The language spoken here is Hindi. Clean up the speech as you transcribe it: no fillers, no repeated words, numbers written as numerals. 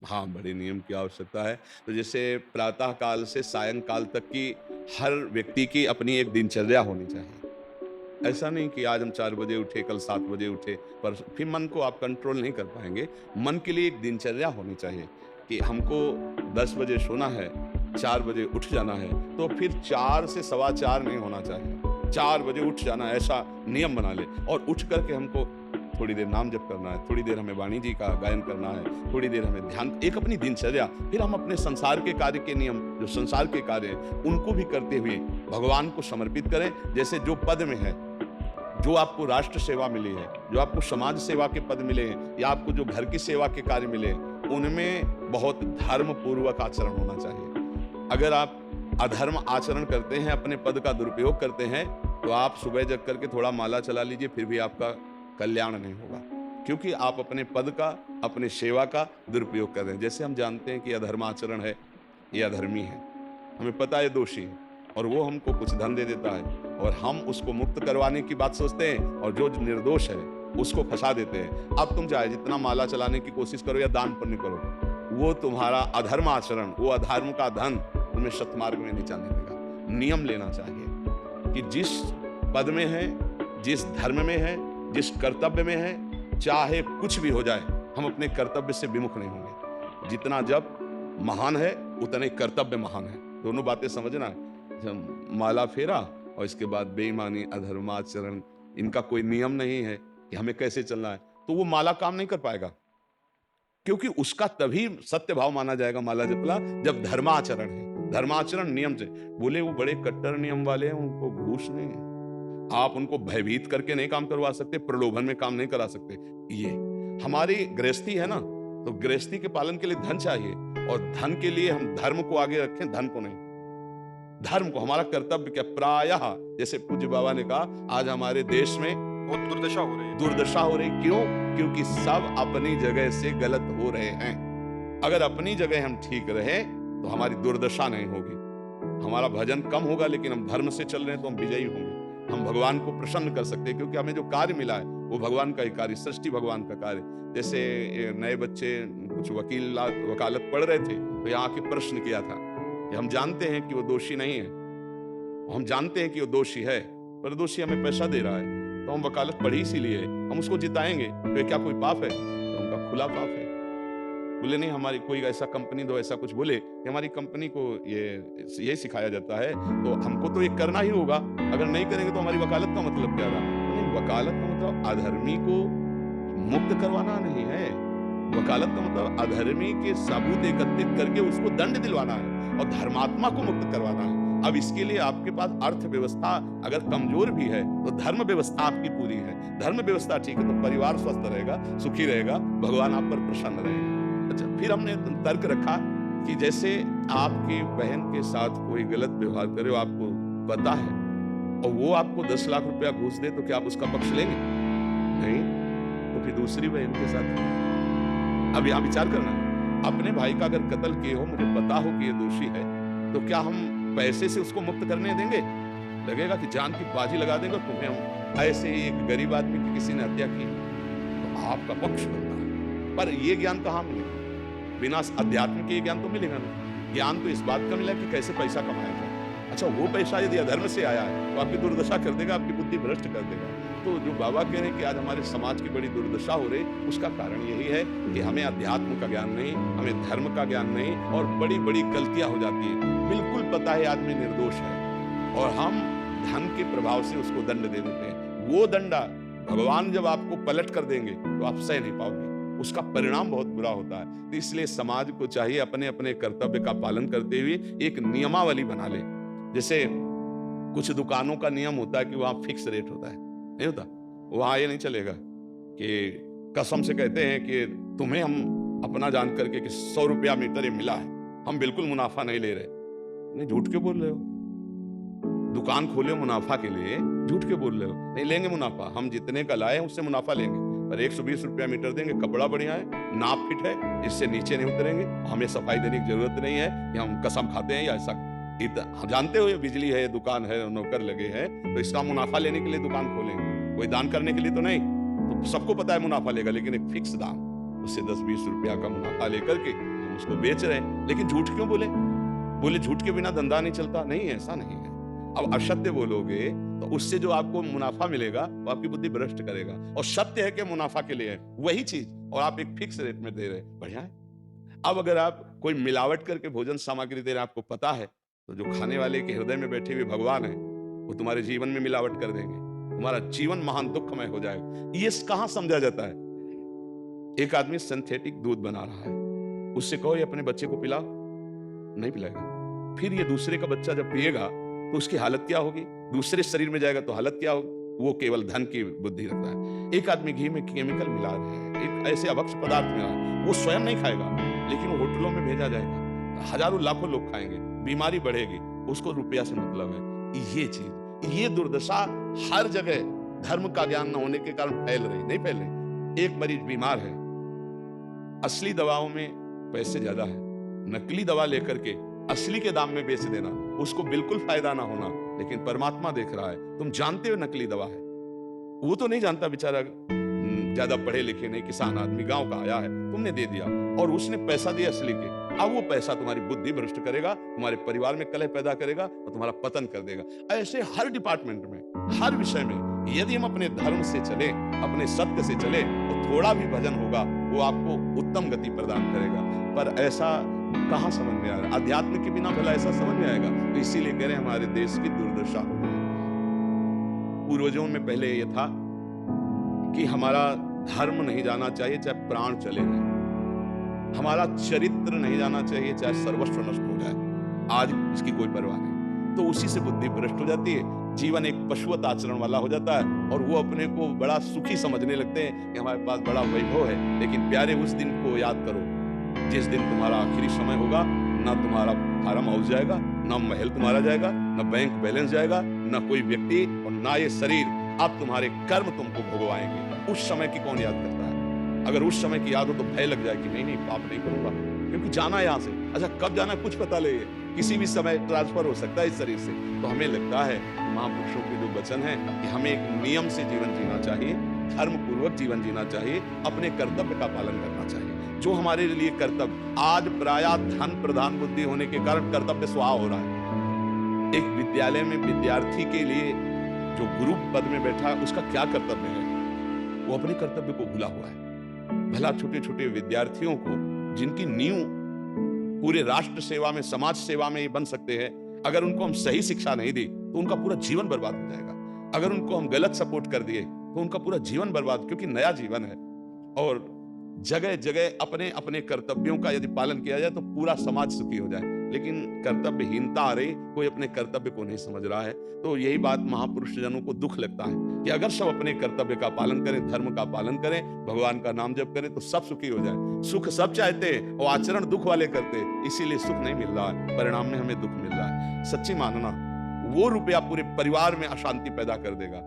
हाँ, बड़े नियम की आवश्यकता है। तो जैसे प्रातः काल से सायंकाल तक की हर व्यक्ति की अपनी एक दिनचर्या होनी चाहिए। ऐसा नहीं कि आज हम 4 बजे उठे, कल 7 बजे उठे, पर फिर मन को आप कंट्रोल नहीं कर पाएँगे। मन के लिए एक दिनचर्या होनी चाहिए कि हमको 10 बजे सोना है, 4 बजे उठ जाना है, तो फिर 4 से सवा 4 नहीं होना चाहिए। 4 बजे उठ जाना है, ऐसा नियम बना लें और उठ कर के हमको थोड़ी देर नाम जप करना है, थोड़ी देर हमें वाणी जी का गायन करना है, थोड़ी देर हमें ध्यान, एक अपनी दिनचर्या, फिर हम अपने संसार के कार्य के नियम, जो संसार के कार्य हैं, उनको भी करते हुए भगवान को समर्पित करें। जैसे जो पद में है, जो आपको राष्ट्र सेवा मिली है, जो आपको समाज सेवा के पद मिले हैं या आपको जो घर की सेवा के कार्य मिले हैं, उनमें बहुत धर्म पूर्वक आचरण होना चाहिए। अगर आप अधर्म आचरण करते हैं, अपने पद का दुरुपयोग करते हैं, तो आप सुबह जग करके थोड़ा माला चला लीजिए, फिर भी आपका कल्याण नहीं होगा, क्योंकि आप अपने पद का, अपने सेवा का दुरुपयोग कर रहे हैं। जैसे हम जानते हैं कि अधर्म आचरण है, ये अधर्मी है, हमें पता है दोषी है, और वो हमको कुछ धन दे देता है और हम उसको मुक्त करवाने की बात सोचते हैं और जो निर्दोष है उसको फंसा देते हैं। अब तुम चाहे जितना माला चलाने की कोशिश करो या दान पुण्य करो, वो तुम्हारा अधर्म आचरण, वो अधर्म का धन तुम्हें सतमार्ग में नहीं जाने देगा। नियम लेना चाहिए कि जिस पद में है, जिस धर्म में है, जिस कर्तव्य में है, चाहे कुछ भी हो जाए, हम अपने कर्तव्य से विमुख नहीं होंगे। जितना जप महान है, उतने कर्तव्य महान है। दोनों बातें समझना है। माला फेरा और इसके बाद बेईमानी, अधर्माचरण, इनका कोई नियम नहीं है कि हमें कैसे चलना है, तो वो माला काम नहीं कर पाएगा, क्योंकि उसका तभी सत्य भाव माना जाएगा माला जपला जब धर्माचरण है। धर्माचरण नियम से, बोले वो बड़े कट्टर नियम वाले हैं, उनको घूस नहीं है, आप उनको भयभीत करके नहीं काम करवा सकते, प्रलोभन में काम नहीं करा सकते। ये हमारी गृहस्थी है ना, तो गृहस्थी के पालन के लिए धन चाहिए और धन के लिए हम धर्म को आगे रखें, धन को नहीं। धर्म को, हमारा कर्तव्य क्या, प्रायः जैसे पूज्य बाबा ने कहा, आज हमारे देश में बहुत दुर्दशा हो रही है। दुर्दशा हो रही, क्यों? क्योंकि सब अपनी जगह से गलत हो रहे हैं। अगर अपनी जगह हम ठीक रहे तो हमारी दुर्दशा नहीं होगी, हमारा भजन कम होगा, लेकिन हम धर्म से चल रहे हैं तो हम विजयी होंगे। हम भगवान को प्रसन्न कर सकते हैं, क्योंकि हमें जो कार्य मिला है वो भगवान का ही कार्य, सृष्टि भगवान का कार्य। जैसे नए बच्चे कुछ वकालत पढ़ रहे थे, तो यहाँ आके प्रश्न किया था कि हम जानते हैं कि वो दोषी नहीं है, हम जानते हैं कि वो दोषी है, पर दोषी हमें पैसा दे रहा है, तो हम वकालत पढ़ी इसीलिए, हम उसको जिताएंगे, तो ये क्या कोई पाप है? तो उनका खुला पाप है। बोले नहीं, हमारी कोई ऐसा कंपनी दो, ऐसा कुछ बोले कि हमारी कंपनी को ये सिखाया जाता है, तो हमको तो ये करना ही होगा, अगर नहीं करेंगे तो हमारी वकालत का मतलब क्या रहा? नहीं, वकालत का मतलब अधर्मी को मुक्त करवाना नहीं है, वकालत का मतलब अधर्मी के सबूत एकत्रित करके उसको दंड दिलवाना है और धर्मात्मा को मुक्त करवाना है। अब इसके लिए आपके पास अर्थव्यवस्था अगर कमजोर भी है, तो धर्म व्यवस्था आपकी पूरी है। धर्म व्यवस्था ठीक है तो परिवार स्वस्थ रहेगा, सुखी रहेगा, भगवान आप पर प्रसन्न रहेगा। अच्छा, फिर हमने तर्क रखा कि जैसे आपकी बहन के साथ कोई गलत व्यवहार करे, वो आपको पता है, और वो आपको 10 लाख रुपया घूस दे, तो क्या आप उसका पक्ष लेंगे? नहीं। तो फिर दूसरी बहन के साथ, अब यहां विचार करना, अपने भाई का अगर कत्ल किए हो, मुझे पता हो कि ये दोषी है, तो क्या हम पैसे से उसको मुक्त करने देंगे? लगेगा कि जान की बाजी लगा देंगे तुम्हें हम। ऐसे ही एक गरीब आदमी की किसी ने हत्या की, तो आपका पक्ष बनता है, पर ये ज्ञान कहाँ मिलेगा? बिना अध्यात्म के ज्ञान तो मिलेगा नहीं। ज्ञान तो इस बात का मिला कि कैसे पैसा कमाया जाए। अच्छा, वो पैसा यदि अधर्म से आया है तो आपकी दुर्दशा कर देगा, आपकी बुद्धि भ्रष्ट कर देगा। तो जो बाबा कह रहे हैं कि आज हमारे समाज की बड़ी दुर्दशा हो रही, उसका कारण यही है कि हमें अध्यात्म का ज्ञान नहीं, हमें धर्म का ज्ञान नहीं, और बड़ी बड़ी गलतियां हो जाती है। बिल्कुल पता है आदमी निर्दोष है और हम धन के प्रभाव से उसको दंड दे देते हैं। वो दंडा भगवान जब आपको पलट कर देंगे तो आप सह नहीं पाओगे, उसका परिणाम बहुत बुरा होता है। तो इसलिए समाज को चाहिए अपने अपने कर्तव्य का पालन करते हुए एक नियमावली बना ले। जैसे कुछ दुकानों का नियम होता है कि वहां फिक्स रेट होता है, नहीं होता? वहां ये नहीं चलेगा कि कसम से कहते हैं कि तुम्हें हम अपना जान करके कि 100 रुपया मीटर ये मिला है, हम बिल्कुल मुनाफा नहीं ले रहे। नहीं, झूठ क्यों बोल रहे हो? दुकान खोले मुनाफा के लिए, झूठ क्यों बोल रहे हो? नहीं लेंगे मुनाफा, हम जितने का लाए हैं उससे मुनाफा लेंगे, पर 120 रुपया मीटर देंगे, कपड़ा बढ़िया है, नाप फिट है, इससे नीचे नहीं उतरेंगे, हमें सफाई देने की जरूरत नहीं है कि हम कसम खाते हैं या ऐसा। जानते हो ये बिजली है, दुकान है, नौकर लगे हैं, तो इसका मुनाफा लेने के लिए दुकान खोलेंगे, कोई दान करने के लिए तो नहीं। तो सबको पता है मुनाफा लेगा, लेकिन एक फिक्स दाम, उससे 10-20 रुपया का मुनाफा लेकर के उसको बेच रहे हैं, लेकिन झूठ क्यों बोले? बोले झूठ के बिना धंधा नहीं चलता। नहीं, ऐसा नहीं है। अब असत्य बोलोगे तो उससे जो आपको मुनाफा मिलेगा वो आपकी बुद्धि भ्रष्ट करेगा, और सत्य है कि मुनाफा के लिए है वही चीज, और आप एक फिक्स रेट में दे रहे हैं, बढ़िया है। अब अगर आप कोई मिलावट करके भोजन सामग्री दे रहे हैं, आपको पता है, तो जो खाने वाले के हृदय में बैठे हुए भगवान है वो तुम्हारे जीवन में मिलावट कर देंगे, तुम्हारा जीवन महान दुखमय हो जाएगा। ये कहां समझा जाता है? एक आदमी सिंथेटिक दूध बना रहा है, उससे कहो ये अपने बच्चे को पिलाओ, नहीं पिलाएगा। फिर ये दूसरे का बच्चा जब पिएगा तो उसकी हालत क्या होगी? दूसरे शरीर में जाएगा तो हालत क्या होगी? वो केवल धन की बुद्धि रखता है। एक आदमी घी में केमिकल मिला रहे हैं, एक ऐसे अभक्ष पदार्थ मिला है, वो स्वयं नहीं खाएगा, लेकिन वो होटलों में भेजा जाएगा, हजारों लाखों लोग खाएंगे, बीमारी बढ़ेगी, उसको रुपया से मतलब है। ये चीज, ये दुर्दशा हर जगह धर्म का ज्ञान न होने के कारण फैल रही, नहीं फैल रही। एक मरीज बीमार है, असली दवाओं में पैसे ज्यादा है, नकली दवा लेकर के असली के दाम में बेच देना, उसको बिल्कुल फायदा ना होना, लेकिन परमात्मा देख रहा है। तुम जानते हो नकली दवा है, वो तो नहीं जानता बेचारा, ज्यादा पढ़े लिखे नहीं, किसान आदमी गांव का आया है, तुमने दे दिया और उसने पैसा दिया असली के। अब वो पैसा तुम्हारी बुद्धि भ्रष्ट करेगा, तुम्हारे परिवार में कलह पैदा करेगा और तुम्हारा पतन कर देगा। ऐसे हर डिपार्टमेंट में, हर विषय में यदि हम अपने धर्म से चले, अपने सत्य से चले, तो थोड़ा भी भजन होगा वो आपको उत्तम गति प्रदान करेगा। पर ऐसा कहां समझ में आ रहा है? अध्यात्म के बिना भला ऐसा समझ में आएगा? तो इसीलिए कह रहे हैं हमारे देश की दुर्दशा हो रही है। पूर्वजों में पहले यह था कि हमारा धर्म नहीं जाना चाहिए चाहे प्राण चले जाए, हमारा चरित्र नहीं जाना चाहिए चाहे सर्वस्व नष्ट हो जाए। आज इसकी कोई परवाह नहीं, तो उसी से बुद्धि भ्रष्ट हो जाती है, जीवन एक पशुवत आचरण वाला हो जाता है, और वो अपने को बड़ा सुखी समझने लगते हैं कि हमारे पास बड़ा वैभव है। लेकिन प्यारे, उस दिन को याद करो जिस दिन तुम्हारा आखिरी समय होगा, ना तुम्हारा फार्म हाउस जाएगा, ना महल तुम्हारा जाएगा, ना बैंक बैलेंस जाएगा, ना कोई व्यक्ति, और ना ये शरीर। अब तुम्हारे कर्म तुमको भोगवाएंगे। उस समय की कौन याद करता है? अगर उस समय की याद हो तो भय लग जाए कि नहीं पाप नहीं करूंगा, क्योंकि जाना है यहाँ से। अच्छा, कब जाना कुछ पता नहीं है, किसी भी समय ट्रांसफर हो सकता है इस शरीर से। तो हमें लगता है महापुरुषों के जो वचन है कि हमें एक नियम से जीवन जीना चाहिए, धर्म पूर्वक जीवन जीना चाहिए, अपने कर्तव्य का पालन करना चाहिए। जो हमारे लिए कर्तव्य, आज प्रायः धन प्रधान बुद्धि होने के कारण कर्तव्य स्वाहा हो रहा है। एक विद्यालय में विद्यार्थी के लिए जो गुरु पद में बैठा है उसका क्या कर्तव्य है? वो अपने कर्तव्य को भूला हुआ है। भला छोटे छोटे विद्यार्थियों को, जिनकी नींव पूरे राष्ट्र सेवा में, समाज सेवा में ये बन सकते हैं, अगर उनको हम सही शिक्षा नहीं दी तो उनका पूरा जीवन बर्बाद हो जाएगा। अगर उनको हम गलत सपोर्ट कर दिए तो उनका पूरा जीवन बर्बाद, क्योंकि नया जीवन है। और जगह जगह अपने अपने कर्तव्यों का यदि पालन किया जाए तो पूरा समाज सुखी हो जाए। लेकिन कर्तव्यहीनता आ रही, कोई अपने कर्तव्य को नहीं समझ रहा है। तो यही बात महापुरुष जनों को दुख लगता है कि अगर सब अपने कर्तव्य का पालन करें, धर्म का पालन करें, भगवान का नाम जप करें, तो सब सुखी हो जाए। सुख सब चाहते हैं और आचरण दुख वाले करते हैं, इसीलिए सुख नहीं मिल रहा है, परिणाम में हमें दुख मिल रहा है। सच्ची मानना, वो रुपया पूरे परिवार में अशांति पैदा कर देगा।